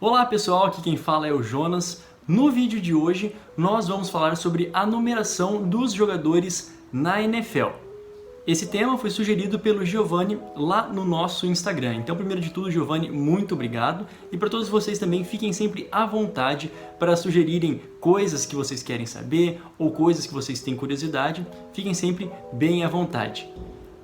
Olá pessoal, aqui quem fala é o Jonas. No vídeo de hoje nós vamos falar sobre a numeração dos jogadores na NFL. Esse tema foi sugerido pelo Giovanni lá no nosso Instagram. Então, primeiro de tudo, Giovanni, muito obrigado. E para todos vocês também, fiquem sempre à vontade para sugerirem coisas que vocês querem saber ou coisas que vocês têm curiosidade. Fiquem sempre bem à vontade.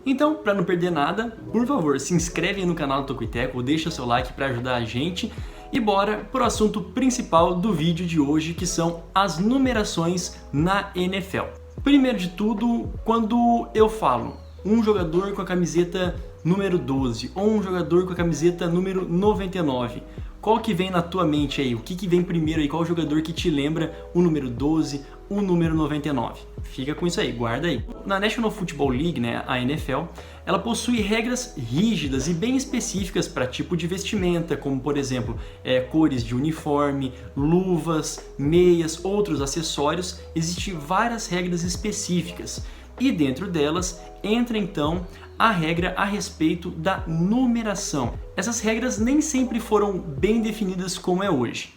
Então, para não perder nada, por favor, se inscreve no canal do Toco e Teco, deixa o seu like para ajudar a gente. E bora para o assunto principal do vídeo de hoje, que são as numerações na NFL. Primeiro de tudo, quando eu falo um jogador com a camiseta número 12 ou um jogador com a camiseta número 99, qual que vem na tua mente aí? O que vem primeiro aí? Qual o jogador que te lembra o número 12, o número 99? Fica com isso aí, guarda aí. Na National Football League, né, a NFL, ela possui regras rígidas e bem específicas para tipo de vestimenta, como por exemplo, cores de uniforme, luvas, meias, outros acessórios. Existem várias regras específicas e dentro delas entra então a regra a respeito da numeração. Essas regras nem sempre foram bem definidas como é hoje,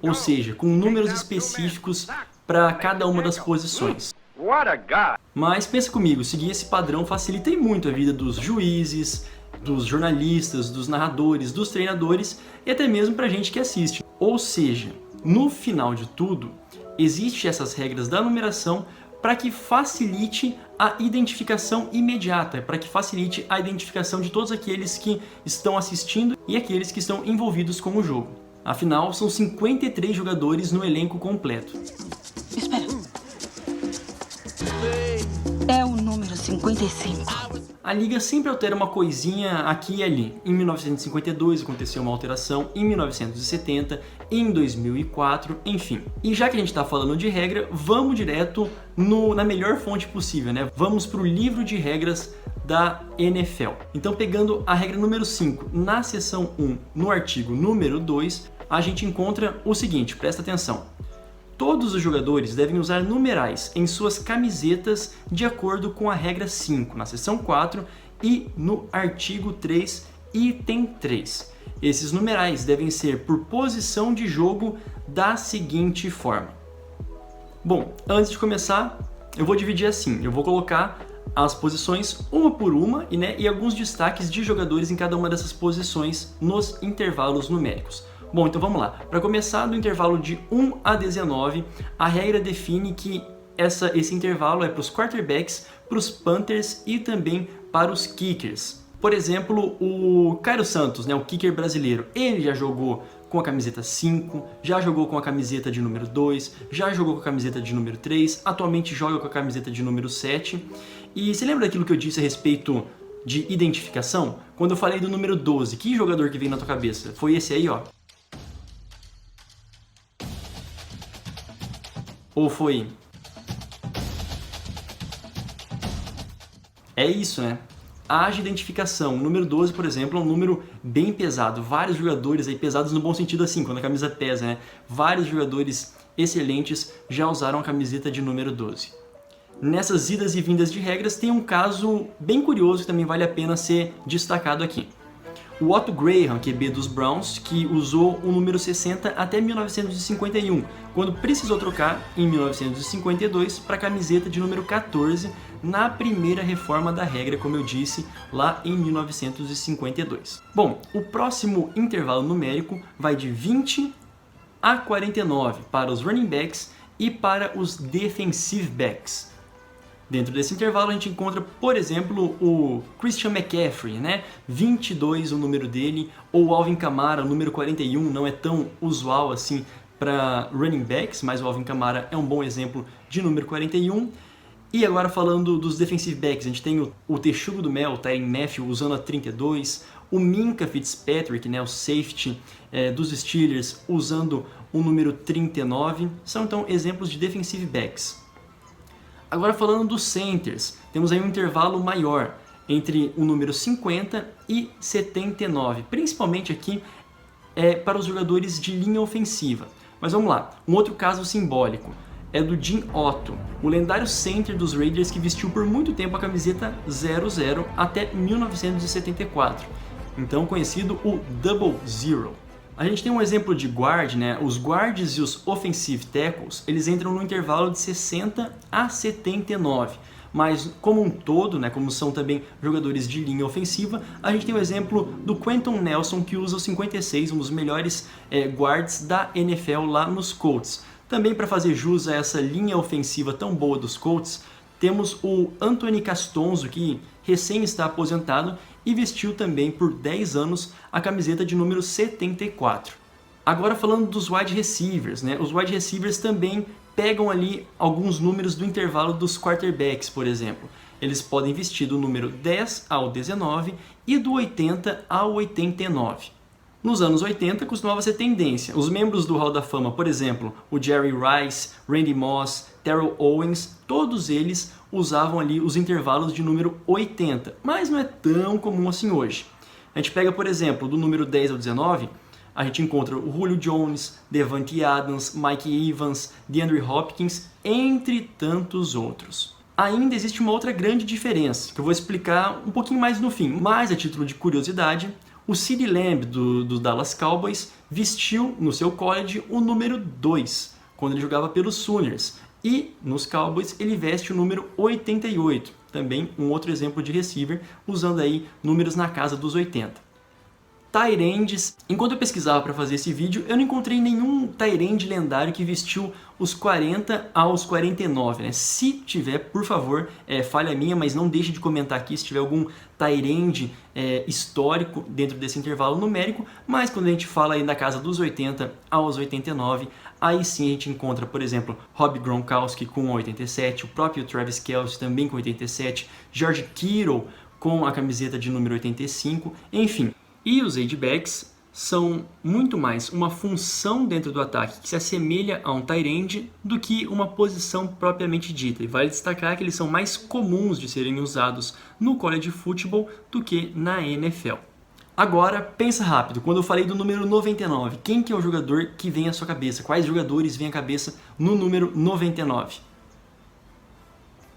ou seja, com números específicos para cada uma das posições. Mas pensa comigo, seguir esse padrão facilita muito a vida dos juízes, dos jornalistas, dos narradores, dos treinadores e até mesmo para a gente que assiste. Ou seja, no final de tudo, existem essas regras da numeração para que facilite a identificação imediata, para que facilite a identificação de todos aqueles que estão assistindo e aqueles que estão envolvidos com o jogo. Afinal, são 53 jogadores no elenco completo. Espera. É o número 55. A liga sempre altera uma coisinha aqui e ali. Em 1952 aconteceu uma alteração, em 1970, em 2004, enfim. E já que a gente está falando de regra, vamos direto na melhor fonte possível, né? Vamos para o livro de regras da NFL. Então, pegando a regra número 5 na seção 1, no artigo número 2, a gente encontra o seguinte, presta atenção. Todos os jogadores devem usar numerais em suas camisetas de acordo com a regra 5, na seção 4 e no artigo 3, item 3. Esses numerais devem ser por posição de jogo da seguinte forma. Bom, antes de começar, eu vou dividir assim, eu vou colocar as posições uma por uma e alguns destaques de jogadores em cada uma dessas posições nos intervalos numéricos. Bom, então vamos lá. Para começar, no intervalo de 1 a 19, a regra define que esse intervalo é para os quarterbacks, para os Panthers e também para os kickers. Por exemplo, o Cairo Santos, né, o kicker brasileiro, ele já jogou com a camiseta 5, já jogou com a camiseta de número 2, já jogou com a camiseta de número 3, atualmente joga com a camiseta de número 7. E você lembra daquilo que eu disse a respeito de identificação? Quando eu falei do número 12, que jogador que veio na tua cabeça? Foi esse aí, ó. Ou foi? É isso, né? Haja identificação. O número 12, por exemplo, é um número bem pesado. Vários jogadores aí, pesados no bom sentido assim, quando a camisa pesa, né? Vários jogadores excelentes já usaram a camiseta de número 12. Nessas idas e vindas de regras tem um caso bem curioso que também vale a pena ser destacado aqui. O Otto Graham, QB dos Browns, que usou o número 60 até 1951, quando precisou trocar em 1952 para a camiseta de número 14 na primeira reforma da regra, como eu disse, lá em 1952. Bom, o próximo intervalo numérico vai de 20 a 49 para os running backs e para os defensive backs. Dentro desse intervalo a gente encontra, por exemplo, o Christian McCaffrey, né? 22 o número dele, ou o Alvin Kamara, o número 41, não é tão usual assim para running backs, mas o Alvin Kamara é um bom exemplo de número 41. E agora falando dos defensive backs, a gente tem o Texugo do Mel, o Tyrann Mathieu, usando a 32, o Minkah Fitzpatrick, né, o safety dos Steelers, usando o número 39. São então exemplos de defensive backs. Agora falando dos centers, temos aí um intervalo maior entre o número 50 e 79, principalmente aqui para os jogadores de linha ofensiva. Mas vamos lá, um outro caso simbólico é do Jim Otto, o lendário center dos Raiders que vestiu por muito tempo a camiseta 00 até 1974, então conhecido o Double Zero. A gente tem um exemplo de guard, né? Os guards e os offensive tackles, eles entram no intervalo de 60 a 79. Mas como um todo, né, como são também jogadores de linha ofensiva, a gente tem o exemplo do Quenton Nelson, que usa o 56, um dos melhores guards da NFL lá nos Colts. Também para fazer jus a essa linha ofensiva tão boa dos Colts, temos o Anthony Castonzo, que recém está aposentado e vestiu também por 10 anos a camiseta de número 74. Agora falando dos wide receivers, né? Os wide receivers também pegam ali alguns números do intervalo dos quarterbacks, por exemplo. Eles podem vestir do número 10 ao 19 e do 80 ao 89. Nos anos 80 costumava ser tendência. Os membros do Hall da Fama, por exemplo, o Jerry Rice, Randy Moss, Terrell Owens, todos eles usavam ali os intervalos de número 80, mas não é tão comum assim hoje. A gente pega, por exemplo, do número 10 ao 19, a gente encontra o Julio Jones, Devante Adams, Mike Evans, DeAndre Hopkins, entre tantos outros. Ainda existe uma outra grande diferença, que eu vou explicar um pouquinho mais no fim, mas a título de curiosidade, o CeeDee Lamb do Dallas Cowboys vestiu no seu college o número 2, quando ele jogava pelos Sooners. E nos Cowboys ele veste o número 88, também um outro exemplo de receiver, usando aí números na casa dos 80. Tight ends. Enquanto eu pesquisava para fazer esse vídeo, eu não encontrei nenhum tight end lendário que vestiu os 40 aos 49, né? Se tiver, por favor, falha minha, mas não deixe de comentar aqui se tiver algum tight end histórico dentro desse intervalo numérico, mas quando a gente fala aí da casa dos 80 aos 89, aí sim a gente encontra, por exemplo, Rob Gronkowski com 87, o próprio Travis Kelce também com 87, George Kittle com a camiseta de número 85, enfim. E os H-backs são muito mais uma função dentro do ataque que se assemelha a um tight end do que uma posição propriamente dita. E vale destacar que eles são mais comuns de serem usados no college football do que na NFL. Agora, pensa rápido, quando eu falei do número 99, quem que é o jogador que vem à sua cabeça? Quais jogadores vêm à cabeça no número 99?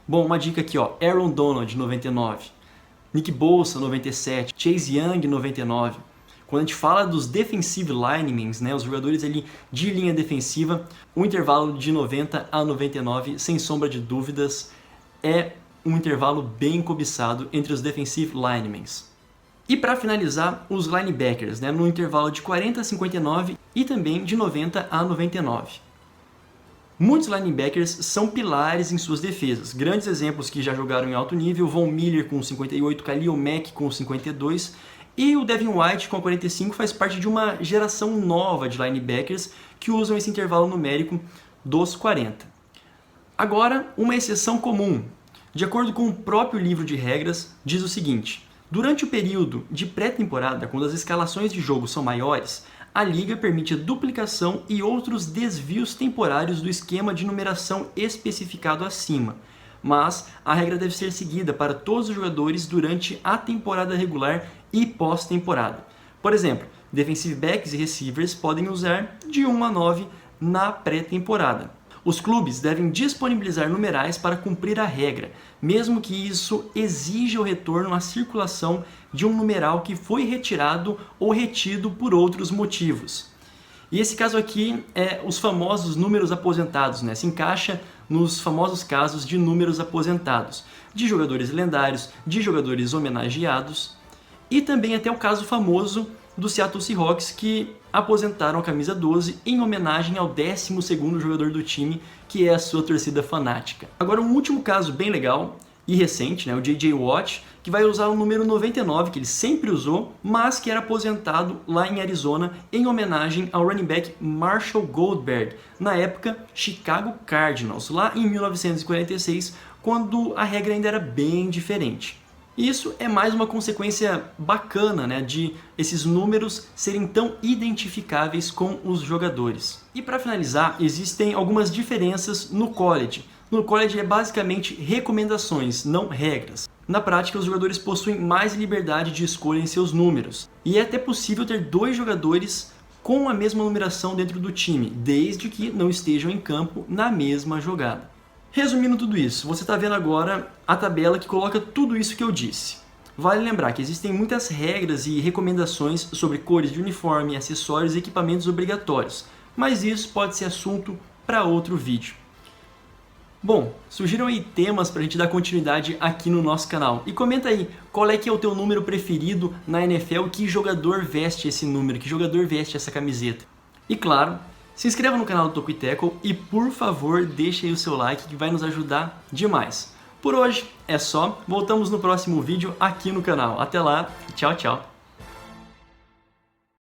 Bom, uma dica aqui, ó, Aaron Donald, 99. Nick Bosa, 97, Chase Young, 99. Quando a gente fala dos defensive linemen, né, os jogadores ali de linha defensiva, o intervalo de 90 a 99, sem sombra de dúvidas, é um intervalo bem cobiçado entre os defensive linemen. E para finalizar, os linebackers, né, no intervalo de 40 a 59 e também de 90 a 99. Muitos linebackers são pilares em suas defesas. Grandes exemplos que já jogaram em alto nível, Von Miller com 58, Khalil Mack com 52 e o Devin White com 45 faz parte de uma geração nova de linebackers que usam esse intervalo numérico dos 40. Agora, uma exceção comum. De acordo com o próprio livro de regras, diz o seguinte: durante o período de pré-temporada, quando as escalações de jogo são maiores, a liga permite a duplicação e outros desvios temporários do esquema de numeração especificado acima, mas a regra deve ser seguida para todos os jogadores durante a temporada regular e pós-temporada. Por exemplo, defensive backs e receivers podem usar de 1 a 9 na pré-temporada. Os clubes devem disponibilizar numerais para cumprir a regra, mesmo que isso exija o retorno à circulação de um numeral que foi retirado ou retido por outros motivos. E esse caso aqui é os famosos números aposentados, né? Se encaixa nos famosos casos de números aposentados, de jogadores lendários, de jogadores homenageados, e também até o caso famoso do Seattle Seahawks, que aposentaram a camisa 12 em homenagem ao 12º jogador do time, que é a sua torcida fanática. Agora, um último caso bem legal e recente, né, o J.J. Watt, que vai usar o número 99, que ele sempre usou, mas que era aposentado lá em Arizona em homenagem ao running back Marshall Goldberg, na época Chicago Cardinals, lá em 1946, quando a regra ainda era bem diferente. Isso é mais uma consequência bacana, né, de esses números serem tão identificáveis com os jogadores. E para finalizar, existem algumas diferenças no college. No college é basicamente recomendações, não regras. Na prática, os jogadores possuem mais liberdade de escolha em seus números. E é até possível ter 2 jogadores com a mesma numeração dentro do time, desde que não estejam em campo na mesma jogada. Resumindo tudo isso, você está vendo agora a tabela que coloca tudo isso que eu disse. Vale lembrar que existem muitas regras e recomendações sobre cores de uniforme, acessórios e equipamentos obrigatórios, mas isso pode ser assunto para outro vídeo. Bom, surgiram aí temas para a gente dar continuidade aqui no nosso canal. E comenta aí, qual é que é o teu número preferido na NFL, que jogador veste esse número, que jogador veste essa camiseta. E claro, se inscreva no canal do Toco e Tackle e por favor deixe aí o seu like que vai nos ajudar demais. Por hoje é só, voltamos no próximo vídeo aqui no canal. Até lá, tchau, tchau!